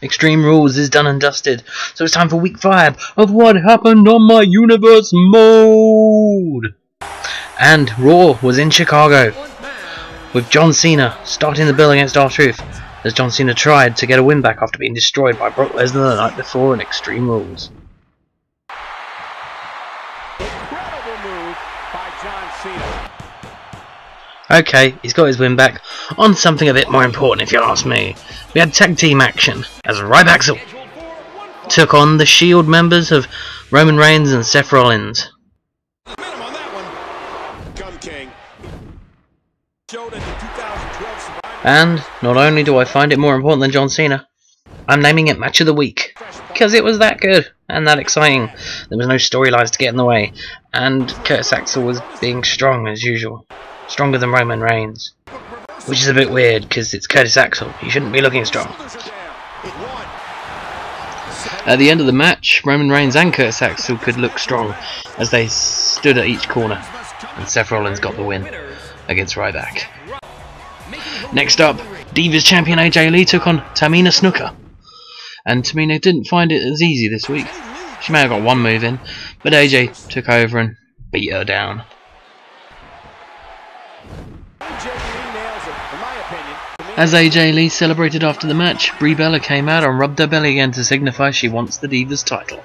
Extreme Rules is done and dusted, so it's time for week 5 of What Happened on My Universe mode. And Raw was in Chicago, with John Cena starting the bill against R-Truth, as John Cena tried to get a win back after being destroyed by Brock Lesnar the night before in Extreme Rules. Incredible move by John Cena. Okay, he's got his win back on something a bit more important if you ask me. We had tag team action as Rybaxel took on the Shield members of Roman Reigns and Seth Rollins. And not only do I find it more important than John Cena, I'm naming it Match of the Week, because it was that good and that exciting. There was no storylines to get in the way, and Curtis Axel was being strong as usual. Stronger than Roman Reigns, which is a bit weird because it's Curtis Axel. He shouldn't be looking strong. At the end of the match, Roman Reigns and Curtis Axel could look strong as they stood at each corner, and Seth Rollins got the win against Ryback. Next up, Divas champion AJ Lee took on Tamina Snuka, and Tamina didn't find it as easy this week. She may have got one move in, but AJ took over and beat her down. As AJ Lee celebrated after the match, Brie Bella came out and rubbed her belly again to signify she wants the Divas title.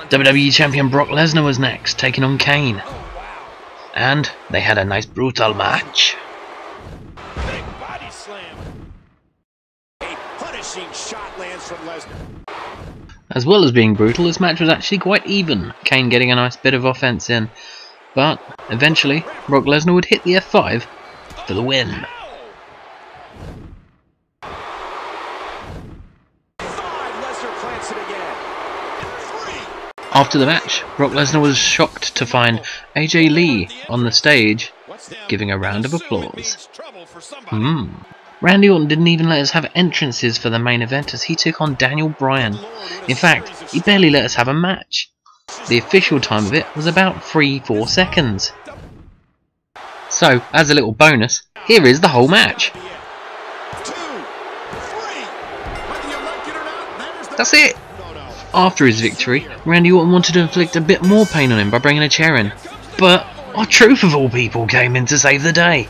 WWE Champion Brock Lesnar was next, taking on Kane. And they had a nice brutal match. Big body slam. A punishing shot lands from Lesnar. As well as being brutal, this match was actually quite even, Kane getting a nice bit of offense in. But eventually, Brock Lesnar would hit the F5 for the win. After the match, Brock Lesnar was shocked to find AJ Lee on the stage, giving a round of applause. Randy Orton didn't even let us have entrances for the main event as he took on Daniel Bryan. In fact, he barely let us have a match. The official time of it was about 3-4 seconds. So, as a little bonus, here is the whole match. That's it! After his victory, Randy Orton wanted to inflict a bit more pain on him by bringing a chair in, but R-Truth of all people came in to save the day.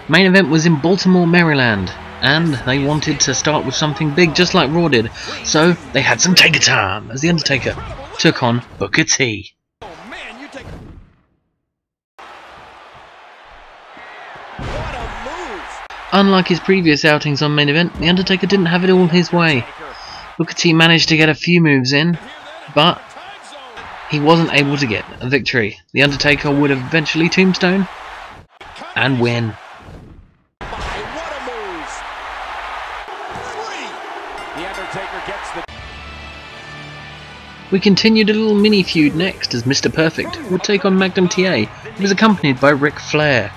Main event was in Baltimore, Maryland, and they wanted to start with something big just like Raw did, so they had some Taker time as The Undertaker took on Booker T. Unlike his previous outings on main event, The Undertaker didn't have it all his way. Booker T managed to get a few moves in, but he wasn't able to get a victory. The Undertaker would eventually tombstone and win. We continued a little mini feud next as Mr. Perfect would take on Magnum TA, who was accompanied by Ric Flair.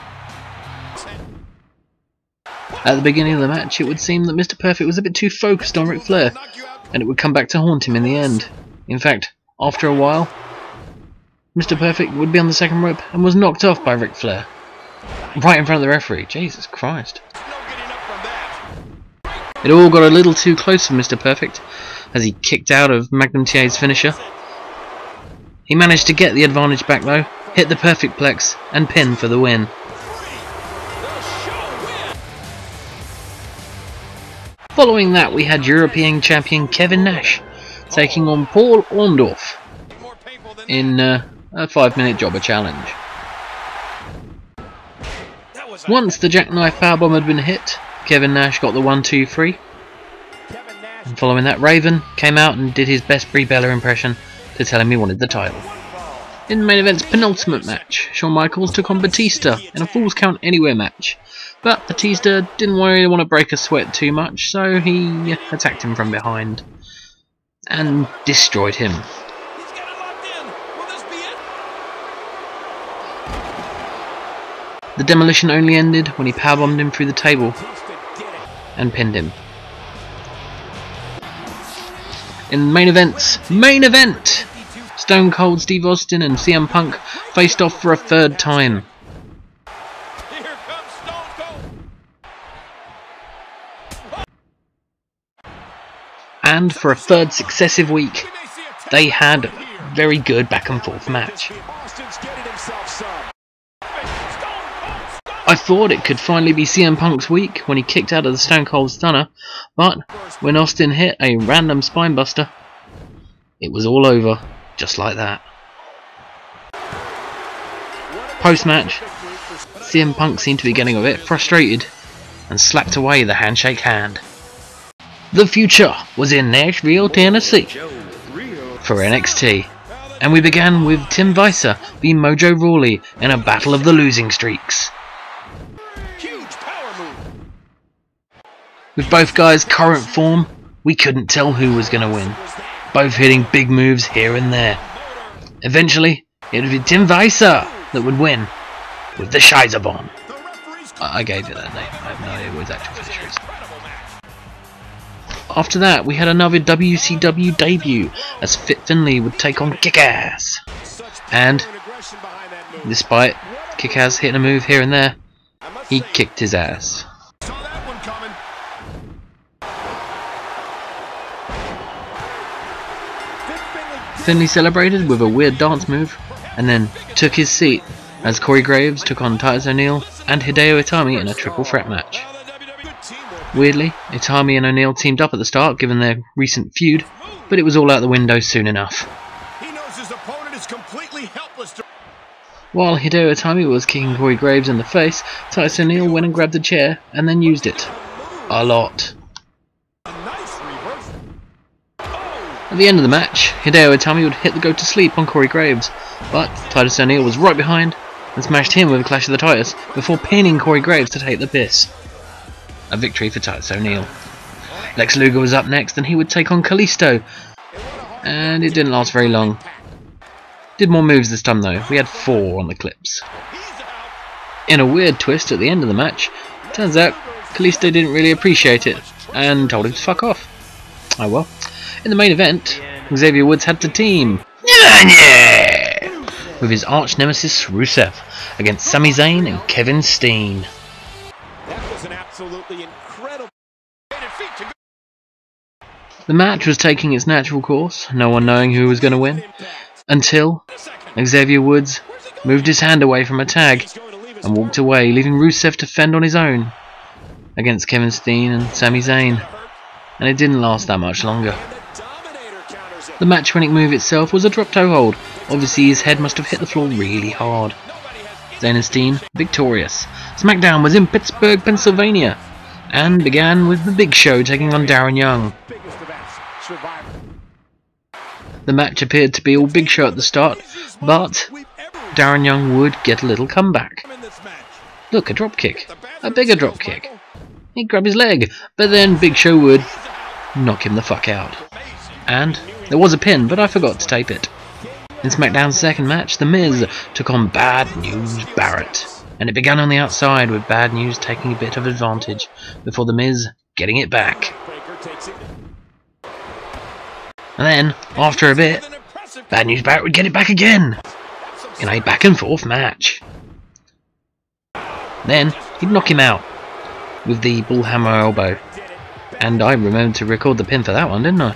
At the beginning of the match, it would seem that Mr. Perfect was a bit too focused on Ric Flair, and it would come back to haunt him in the end. In fact, after a while, Mr. Perfect would be on the second rope and was knocked off by Ric Flair. Right in front of the referee. Jesus Christ. It all got a little too close for Mr. Perfect, as he kicked out of Magnum TA's finisher. He managed to get the advantage back though, hit the Perfect Plex, and pin for the win. Following that, we had European champion Kevin Nash taking on Paul Orndorff in a 5-minute jobber challenge. Once the jackknife powerbomb had been hit, Kevin Nash got the 1-2-3. And following that, Raven came out and did his best Brie Bella impression to tell him he wanted the title. In the main event's penultimate match, Shawn Michaels took on Batista in a Falls Count Anywhere match. But Batista didn't really want to break a sweat too much, so he attacked him from behind and destroyed him. The demolition only ended when he powerbombed him through the table and pinned him. In the main event! Stone Cold Steve Austin and CM Punk faced off for a third time. and for a third successive week, they had a very good back and forth match. I thought it could finally be CM Punk's week when he kicked out of the Stone Cold Stunner, but when Austin hit a random spinebuster, it was all over, just like that. Post-match, CM Punk seemed to be getting a bit frustrated and slapped away the handshake hand. The future was in Nashville, Tennessee for NXT, and we began with Tim Weiser v Mojo Rawley in a battle of the losing streaks. With both guys' current form, we couldn't tell who was going to win, both hitting big moves here and there. Eventually, it would be Tim Weiser that would win with the Scheizebomb. I gave it that name, I have no idea what his actual finisher is. After that, we had another WCW debut as Fit Finlay would take on Kick-Ass. And, despite Kick-Ass hitting a move here and there, he kicked his ass. Finlay celebrated with a weird dance move, and then took his seat as Corey Graves took on Titus O'Neil and Hideo Itami in a triple threat match. Weirdly, Itami and O'Neil teamed up at the start given their recent feud, but it was all out the window soon enough. While Hideo Itami was kicking Corey Graves in the face, Titus O'Neil went and grabbed a chair and then used it. A lot. At the end of the match, Hideo Itami would hit the go to sleep on Corey Graves, but Titus O'Neil was right behind and smashed him with a Clash of the Titus before pinning Corey Graves to take the piss. A victory for Titus O'Neil. Lex Luger was up next and he would take on Kalisto, and it didn't last very long. Did more moves this time though, we had 4 on the clips. In a weird twist at the end of the match, turns out Kalisto didn't really appreciate it and told him to fuck off. Oh well. In the main event, Xavier Woods had to team with his arch nemesis Rusev against Sami Zayn and Kevin Steen. That was an absolutely incredible feat. The match was taking its natural course, no one knowing who was going to win, until Xavier Woods moved his hand away from a tag and walked away, leaving Rusev to fend on his own against Kevin Steen and Sami Zayn, and it didn't last that much longer. The match-winning move itself was a drop toe hold. Obviously his head must have hit the floor really hard. Zayn and Steen victorious. SmackDown was in Pittsburgh, Pennsylvania, and began with the Big Show taking on Darren Young. The match appeared to be all Big Show at the start, but Darren Young would get a little comeback. Look, a drop kick. A bigger drop kick. He'd grab his leg, but then Big Show would knock him the fuck out. And there was a pin, but I forgot to tape it. In SmackDown's second match, The Miz took on Bad News Barrett, and it began on the outside with Bad News taking a bit of advantage before The Miz getting it back. And then, after a bit, Bad News Barrett would get it back again in a back and forth match. Then he'd knock him out with the bullhammer elbow, and I remembered to record the pin for that one, didn't I?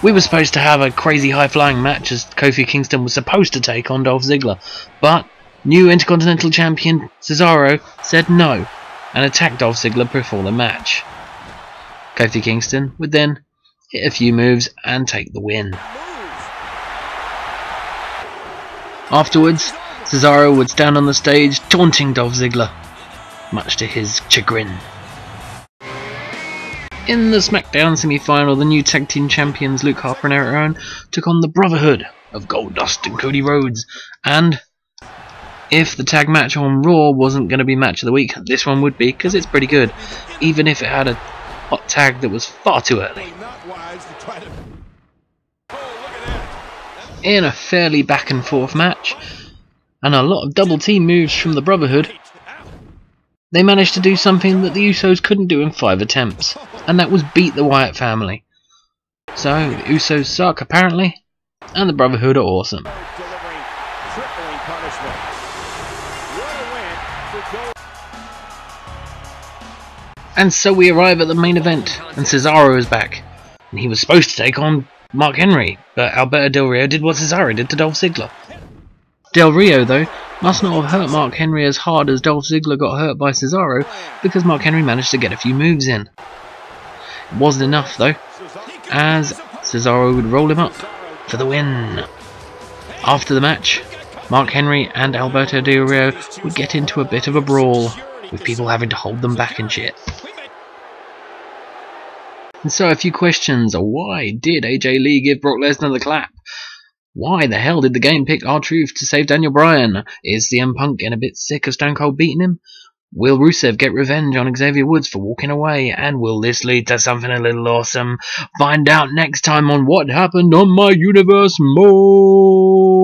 We were supposed to have a crazy high-flying match as Kofi Kingston was supposed to take on Dolph Ziggler, but new Intercontinental Champion Cesaro said no and attacked Dolph Ziggler before the match. Kofi Kingston would then hit a few moves and take the win. Afterwards, Cesaro would stand on the stage taunting Dolph Ziggler, much to his chagrin. In the SmackDown semi-final, the new tag team champions Luke Harper and Eric Rowan took on the Brotherhood of Goldust and Cody Rhodes, and if the tag match on Raw wasn't going to be match of the week, this one would be, because it's pretty good, even if it had a hot tag that was far too early. In a fairly back and forth match, and a lot of double team moves from the Brotherhood, they managed to do something that the Usos couldn't do in 5 attempts, and that was beat the Wyatt family. So, the Usos suck apparently, and the Brotherhood are awesome. And so we arrive at the main event, and Cesaro is back. And he was supposed to take on Mark Henry, but Alberto Del Rio did what Cesaro did to Dolph Ziggler. Del Rio, though, must not have hurt Mark Henry as hard as Dolph Ziggler got hurt by Cesaro, because Mark Henry managed to get a few moves in. It wasn't enough, though, as Cesaro would roll him up for the win. After the match, Mark Henry and Alberto Del Rio would get into a bit of a brawl, with people having to hold them back and shit. And so a few questions. Why did AJ Lee give Brock Lesnar the clap? Why the hell did the game pick R-Truth to save Daniel Bryan? Is CM Punk getting a bit sick of Stone Cold beating him? Will Rusev get revenge on Xavier Woods for walking away? And will this lead to something a little awesome? Find out next time on What Happened on My Universe Mode.